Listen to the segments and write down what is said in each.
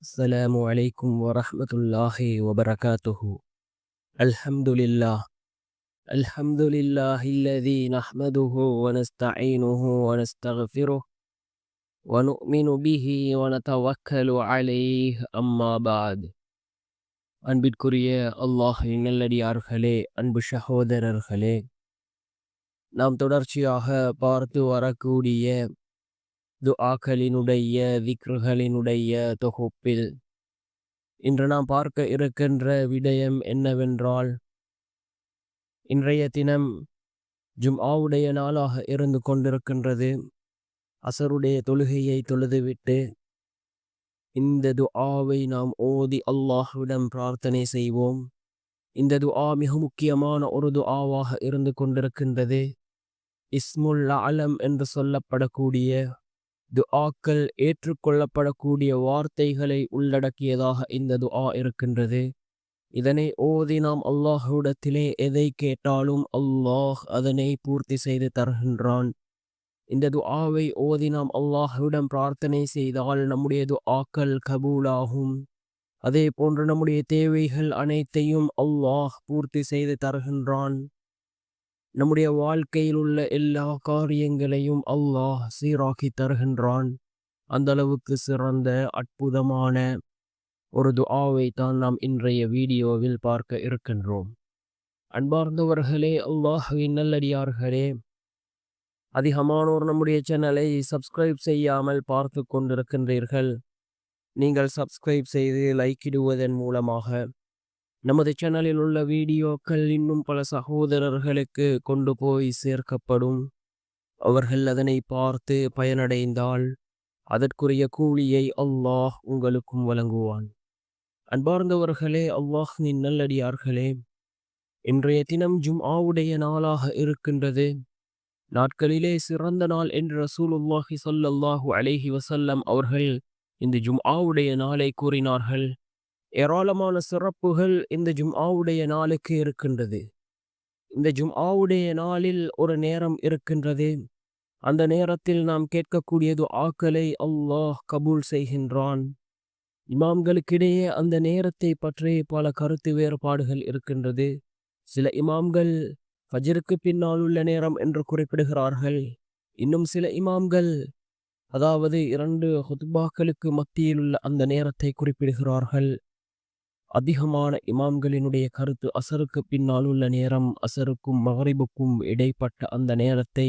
السلام عليكم ورحمة الله وبركاته. الحمد لله. الحمد لله الذي نحمده ونستعينه ونستغفره ونؤمن به ونتوكل عليه أما بعد. அன்பிற்குரிய அல்லாஹ்வின் நல்லடியார்களே, அன்பு சகோதரர்களே, நாம் தொடர்ச்சியாக பார்த்து வரக்கூடிய துஆக்களினுடைய திக்ருகளினுடைய தொகுப்பில் இன்று நாம் பார்க்க இருக்கின்ற விடயம் என்னவென்றால், இன்றைய தினம் ஜும்ஆவுடைய நாளாக இருந்து கொண்டிருக்கின்றது. அசருடைய தொழுகையை தொழுதுவிட்டு இந்த துஆவை நாம் ஓதி அல்லாஹ்விடம் பிரார்த்தனை செய்வோம். இந்த துஆ மிக முக்கியமான ஒரு துஆவாக இருந்து கொண்டிருக்கின்றது. இஸ்முல் அலம் என்று சொல்லப்படக்கூடிய துஆக்கள் ஏற்றுக்கொள்ளப்படக்கூடிய வார்த்தைகளை உள்ளடக்கியதாக இந்த துஆ இருக்கின்றது. இதனை ஓதி நாம் அல்லாஹ்விடத்திலே எதை கேட்டாலும் அல்லாஹ் அதனை பூர்த்தி செய்து தருகின்றான். இந்த துஆவை ஓதி நாம் அல்லாஹ்விடம் பிரார்த்தனை செய்தால் நம்முடைய துஆக்கள் கபூலாகும். அதே போன்று நம்முடைய தேவைகள் அனைத்தையும் அல்லாஹ் பூர்த்தி செய்து தருகின்றான். நம்முடைய வாழ்க்கையில் உள்ள எல்லா காரியங்களையும் அல்லாஹ் சீராக்கி தருகின்றான். அந்த அளவுக்கு சிறந்த அற்புதமான ஒரு துஆவை தான் நாம் இன்றைய வீடியோவில் பார்க்க இருக்கின்றோம். அன்பார்ந்தவர்களே, அல்லாஹ்வின் நல்லடியார்களே, அதிகமானோர் நம்முடைய சேனலை சப்ஸ்கிரைப் செய்யாமல் பார்த்து கொண்டிருக்கின்றீர்கள். நீங்கள் சப்ஸ்கிரைப் செய்து லைக்கிடுவதன் மூலமாக நமது சேனலில் உள்ள வீடியோக்கள் இன்னும் பல சகோதரர்களுக்கு கொண்டு போய் சேர்க்கப்படும். அவர்கள் அதனை பார்த்து பயனடைந்தால் அதற்குரிய கூலியை அல்லாஹ் உங்களுக்கும் வழங்குவான். அன்பார்ந்தவர்களே, அல்லாஹ்வின் நல்லடியார்களே, இன்றைய தினம் ஜும்ஆவுடைய நாளாக இருக்கின்றது. நாட்களிலே சிறந்த நாள் என்று ரசூலுல்லாஹி ஸல்லல்லாஹு அலைஹி வஸல்லம் அவர்கள் இந்த ஜும்ஆவுடைய நாளை கூறினார்கள். ஏராளமான சிறப்புகள் இந்த ஜும்ஆவுடைய நாளுக்கு இருக்கின்றது. இந்த ஜும்ஆவுடைய நாளில் ஒரு நேரம் இருக்கின்றது. அந்த நேரத்தில் நாம் கேட்கக்கூடிய துஆக்களை அல்லாஹ் கபூல் செய்கின்றான். இமாம்களுக்கிடையே அந்த நேரத்தை பற்றி பல கருத்து வேறுபாடுகள் இருக்கின்றது. சில இமாம்கள் ஃபஜ்ருக்கு பின்னால் உள்ள நேரம் என்று குறிப்பிடுகிறார்கள். இன்னும் சில இமாம்கள் அதாவது 2 ஹுத்பாக்களுக்கு மத்தியில் உள்ள அந்த நேரத்தை குறிப்பிடுகிறார்கள். அதிகமான இமாம்களினுடைய கருத்து அசருக்கு பின்னால் உள்ள நேரம், அசருக்கும் மகரிபுக்கும் இடைப்பட்ட அந்த நேரத்தை,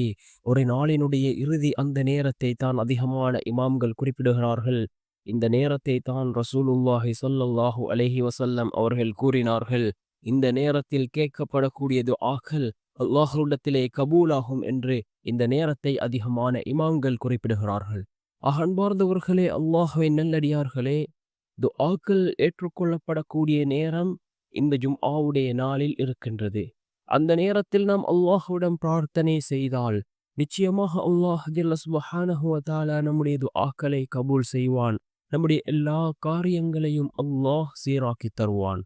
ஒரு நாளினுடைய இறுதி அந்த நேரத்தை தான் அதிகமான இமாம்கள் குறிப்பிடுகிறார்கள். இந்த நேரத்தை தான் ரசூலுல்லாஹி ஸல்லல்லாஹு அலைஹி வஸல்லம் அவர்கள் கூறினார்கள். இந்த நேரத்தில் கேட்கப்படக்கூடிய துஆக்கள் அல்லாஹ்விடத்திலே கபூலாகும் என்று இந்த நேரத்தை அதிகமான இமாம்கள் குறிப்பிடுகிறார்கள். அன்பார்ந்தவர்களே, அல்லாஹ்வின் நல்லடியார்களே, துஆக்கள் ஏற்றுக்கொள்ளப்படக்கூடிய நேரம் இந்த ஜும்ஆவுடைய நாளில் இருக்கின்றது. அந்த நேரத்தில் நாம் அல்லாஹ்விடம் பிரார்த்தனை செய்தால் நிச்சயமாக அல்லாஹ் ஜல்ல சுப்ஹானஹு வ தஆலா நம்முடைய துஆக்களை கபூல் செய்வான். நம்முடைய எல்லா காரியங்களையும் அல்லாஹ் சீராக்கி தருவான்.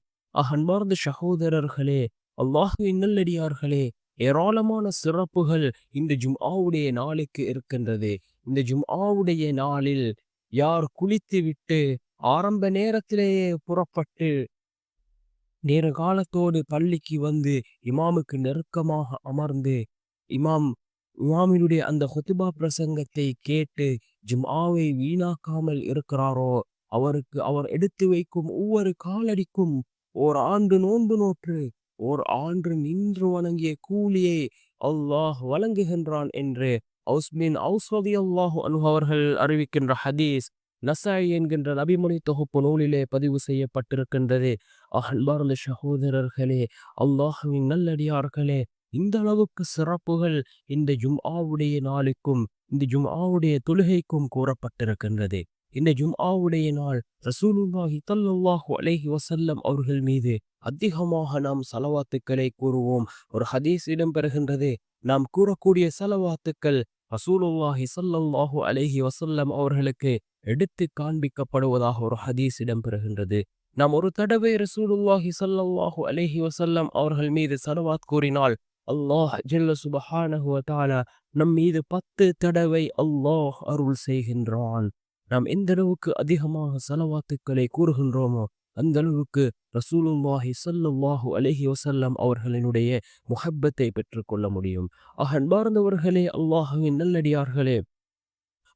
அன்பார்ந்த சகோதரர்களே, அல்லாஹ்வின் நல்லடியார்களே, ஏராளமான சிறப்புகள் இந்த ஜும்ஆவுடைய நாளுக்கு இருக்கின்றது. இந்த ஜும்ஆவுடைய நாளில் யார் குளித்துவிட்டு ஆரம்ப நேரத்திலேயே புறப்பட்டு நேர காலத்தோடு பள்ளிக்கு வந்து இமாமுக்கு நெருக்கமாக அமர்ந்து இமாமினுடைய அந்த ஹுத்பா பிரசங்கத்தை கேட்டு ஜும்ஆவை வீணாக்காமல் இருக்கிறாரோ, அவருக்கு அவர் எடுத்து வைக்கும் ஒவ்வொரு காலடிக்கும் ஓர் ஆண்டு நோன்பு நோற்று ஓர் ஆண்டு நின்று வணங்கிய கூலியை அல்லாஹ் வழங்குகின்றான் என்று ஔஸ் ரலியல்லாஹு அன்ஹு அவர்கள் அறிவிக்கின்ற ஹதீஸ் நசாயி என்கின்ற நபிமொழி தொகுப்பு நூலிலே பதிவு செய்யப்பட்டிருக்கின்றது. அன்பார்ந்த சகோதரர்களே, அல்லாஹ்வின் நல்லடியார்களே, இந்த அளவுக்கு சிறப்புகள் இந்த ஜும்ஆவுடைய நாளுக்கும் இந்த ஜும்ஆவுடைய தொழுகைக்கும் கூறப்பட்டிருக்கின்றது. இந்த ஜும்ஆவுடைய நாள் ரசூலுல்லாஹி ஸல்லல்லாஹு அலைஹி வஸல்லம் அவர்கள் மீது அதிகமாக நாம் ஸலவாத்துக்களை கூறுவோம். ஒரு ஹதீஸ் இடம்பெறுகின்றது. நாம் கூறக்கூடிய ஸலவாத்துக்கள் ரசூலுல்லாஹி ஸல்லல்லாஹு அலைஹி வஸல்லம் அவர்களுக்கு எடுத்து காண்பிக்கப்படுவதாக ஒரு ஹதீஸ் இடம்பெறுகின்றது. நாம் ஒரு தடவை ரசூலுல்லாஹி ஸல்லல்லாஹு அலைஹி வஸல்லம் அவர்கள் மீது ஸலவாத் கூறினால் அல்லாஹ் ஜல்ல சுப்ஹானஹு வ தஆலா நம் மீது 10 தடவை அல்லாஹ் அருள் செய்கின்றான். நாம் எந்த அளவுக்கு அதிகமாக ஸலவாத்துக்களை கூறுகின்றோமோ அந்த அளவுக்கு ரசூலுல்லாஹி ஸல்லல்லாஹு அலைஹி வஸல்லம் அவர்களினுடைய முஹப்பத்தை பெற்றுக்கொள்ள முடியும். அன்பார்ந்தவர்களே, அல்லாஹ்வின் நல்லடியார்களே,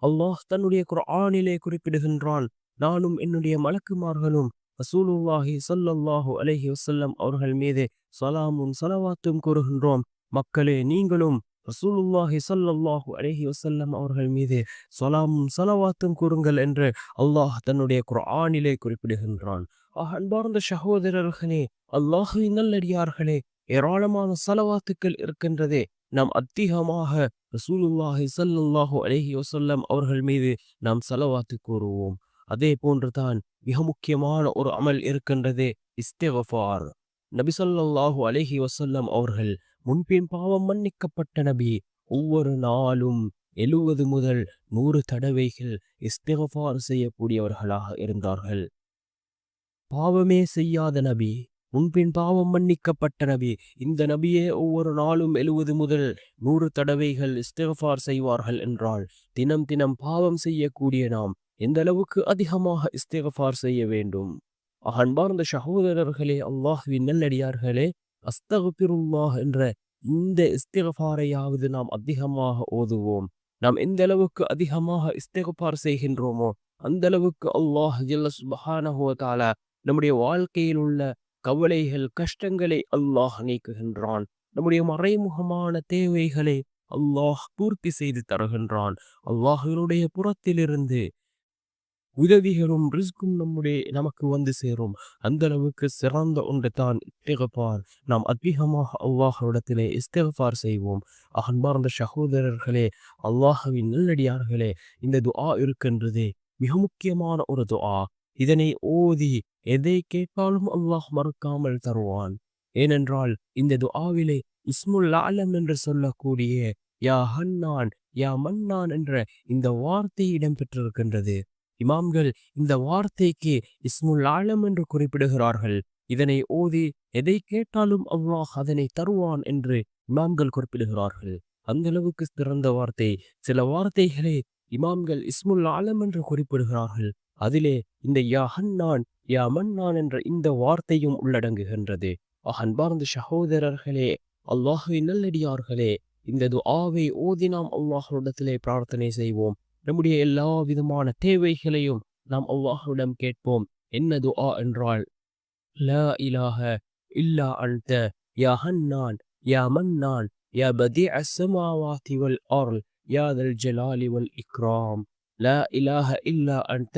அல்லாஹ் தன்னுடைய குர்ஆனிலே குறிப்பிடுகின்றான், நானும் என்னுடைய மலக்குமார்களும் ரசூலுல்லாஹி ஸல்லல்லாஹு அலைஹி வஸல்லம் அவர்கள் மீது ஸலாமும் ஸலவாத்தும் கூறுகின்றோம். மக்களே, நீங்களும் ரசூலுல்லாஹி ஸல்லல்லாஹு அலைஹி வஸல்லம் அவர்கள் மீது ஸலாமும் ஸலவாத்தும் கூறுங்கள் என்று அல்லாஹ் தன்னுடைய குர்ஆனிலே குறிப்பிடுகின்றான். அன்பார்ந்த சகோதரர்களே, அல்லாஹ்வின் நல்லடியார்களே, ஏராளமான ஸலவாத்துக்கள் இருக்கின்றதே. நாம் அதிகமாக ரசூலுல்லாஹி ஸல்லல்லாஹு அலைஹி வஸல்லம் அவர்கள் மீது நாம் ஸலவாத்து கூறுவோம். அதே போன்றுதான் மிக முக்கியமான ஒரு அமல் இருக்கின்றது, இஸ்திக்ஃபார். நபி ஸல்லல்லாஹு அலைஹி வஸல்லம் அவர்கள் முன்பின் பாவம் மன்னிக்கப்பட்ட நபி. ஒவ்வொரு நாளும் 70 முதல் 100 தடவைகள் இஸ்திக்ஃபார் செய்யக்கூடியவர்களாக இருந்தார்கள். பாவமே செய்யாத நபி, முன்பின் பாவம் மன்னிக்கப்பட்ட நபி. இந்த நபியே ஒவ்வொரு நாளும் 70 முதல் 100 தடவைகள் இஸ்திக்ஃபார் செய்வார்கள் என்றால், தினம் தினம் பாவம் செய்யக்கூடிய நாம் எந்த அளவுக்கு அதிகமாக இஸ்திக்ஃபார் செய்ய வேண்டும்? அன்பார்ந்த சகோதரர்களே, அல்லாஹ்வின் நல்லடியார்களே, அஸ்தக்பிருல்லாஹ் என்ற இந்த இஸ்திக்ஃபாரையாவது நாம் அதிகமாக ஓதுவோம். நாம் எந்த அளவுக்கு அதிகமாக இஸ்திக்ஃபார் செய்கின்றோமோ அந்த அளவுக்கு அல்லாஹ் ஜல்ல சுப்ஹானஹு வ தஆலா நம்முடைய வாழ்க்கையில் உள்ள கவலைகள், கஷ்டங்களை அல்லாஹ் நீக்குகின்றான். நம்முடைய மறைமுகமான தேவைகளை அல்லாஹ் பூர்த்தி செய்து தருகின்றான். அல்லாஹ்வினுடைய புறத்திலிருந்து உதவிகளும் ரிஸ்கும் நமக்கு வந்து சேரும். அந்த அளவுக்கு சிறந்த ஒன்று தான் இஸ்திக்ஃபார். நாம் அதிகமாக அல்லாஹ்விடத்திலே இஸ்திக்ஃபார் செய்வோம். அன்பார்ந்த சகோதரர்களே, அல்லாஹ்வின் நல்லடியார்களே, இந்த துஆ இருக்கின்றதே மிக முக்கியமான ஒரு துஆ. இதனை ஓதி எதை கேட்டாலும் அல்லாஹ் மறுக்காமல் தருவான். ஏனென்றால் இந்த துஆவிலே இஸ்முல் அலம் என்று சொல்லக்கூடிய யா ஹன்னான் யா மன்னான் என்ற இந்த வார்த்தை இடம்பெற்றிருக்கின்றது. இமாம்கள் இந்த வார்த்தைக்கு இஸ்முல் ஆலம் என்று குறிப்பிடுகிறார்கள். இதனை ஓதி எதை கேட்டாலும் அல்லாஹ் அதனை தருவான் என்று இமாம்கள் குறிப்பிடுகிறார்கள். அந்த அளவுக்கு சிறந்த வார்த்தை. சில வார்த்தைகளை இமாம்கள் இஸ்முல் ஆலம் என்று குறிப்பிடுகிறார்கள். அதிலே இந்த யா ஹன்னான் யா மன்னான் என்ற இந்த வார்த்தையும் உள்ளடங்குகின்றது. அன்பார்ந்த சகோதரர்களே, அல்லாஹ்வின் நல்லடியார்களே, இந்த துஆவை ஓதி நாம் அல்லாஹ்விடத்திலே பிரார்த்தனை செய்வோம். நம்முடைய எல்லா விதமான தேவைகளையும் நாம் அல்லாஹ்விடம் கேட்போம். என்ன துஆ என்றால், லா இலாஹ இல்லா அன்த யா ஹன்னான் யா மன்னான் யா பதீஅ ஸமாவாதி வல் அர்ல் யா தல் ஜலாலி வல் இக்ராம். லா இலாஹ இல்லா அன்த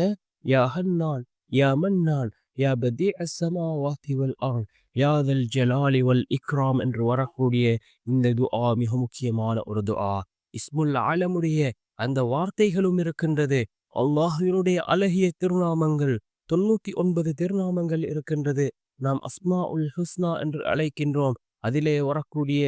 யா ஹன்னான் யா மன்னான் யா பதீஅ ஸமாவாதி வல் அர்ல் யா தல் ஜலாலி வல் இக்ராம் என்று வரக்கூடிய இந்த துஆ மிக முக்கியமான ஒரு துஆ. இஸ்முல் ஆலமுடைய அந்த வார்த்தைகளும் இருக்கின்றது. அல்லாஹ்வினுடைய அழகிய திருநாமங்கள் 99 திருநாமங்கள் இருக்கின்றது. நாம் அஸ்மா உல் ஹுஸ்னா என்று அழைக்கின்றோம். அதிலே வரக்கூடிய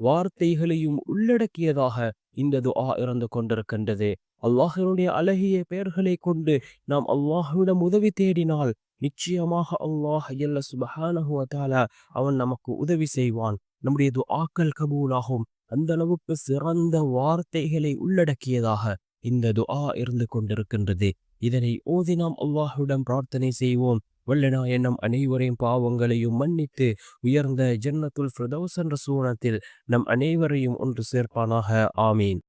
வார்த்தைகளையும் உள்ளடக்கியதாக இந்த துஆ இருந்து கொண்டிருக்கின்றது. அல்லாஹ்வினுடைய அழகிய பெயர்களை கொண்டு நாம் அல்லாஹ்விடம் உதவி தேடினால் நிச்சயமாக அல்லாஹ் ஜல்ல சுப்ஹானஹு வ தஆலா அவன் நமக்கு உதவி செய்வான். நம்முடைய துஆக்கள் கபூலாகும். அந்த அளவுக்கு சிறந்த வார்த்தைகளை உள்ளடக்கியதாக இந்த துஆ இருந்து கொண்டிருக்கின்றது. இதனை ஓதி நாம் அல்லாஹ்விடம் பிரார்த்தனை செய்வோம். வல்லநாயன் நம் அனைவரையும் பாவங்களையும் மன்னித்து உயர்ந்த ஜன்னத்துல் ஃபிர்தௌஸ் என்ற சூனத்தில் நம் அனைவரையும் ஒன்று சேர்ப்பானாக. ஆமீன்.